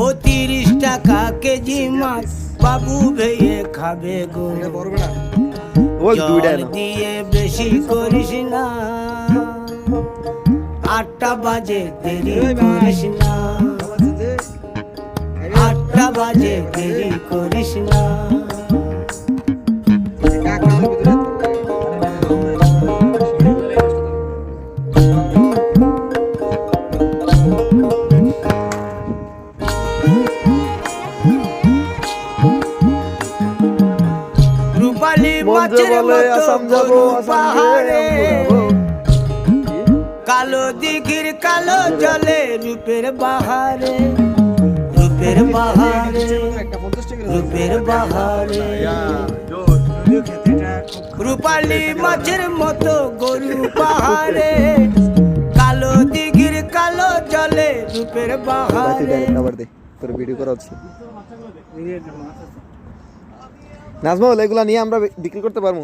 ও 30 টাকা কেজি মাছ বাবু ভেয়ে খাবে গো। জল দিয়ে বেশি করিস না, 8টা বাজে দেরি করিস না, 8টা বাজে দেরি করিস না। রূপালী মাছের মতো গরু পাহাড়ে, কালো দিঘির কালো জলে রূপের বাহারে, রূপের বাহারে, রূপের বাহারে। রূপালী মাছের মতো গরু পাহাড়ে, কালো দিঘির কালো জলে রূপের বাহারে। তোর ভিডিও করা হচ্ছে নাজমুল, এগুলা নিয়ে আমরা বিক্রি করতে পারবো।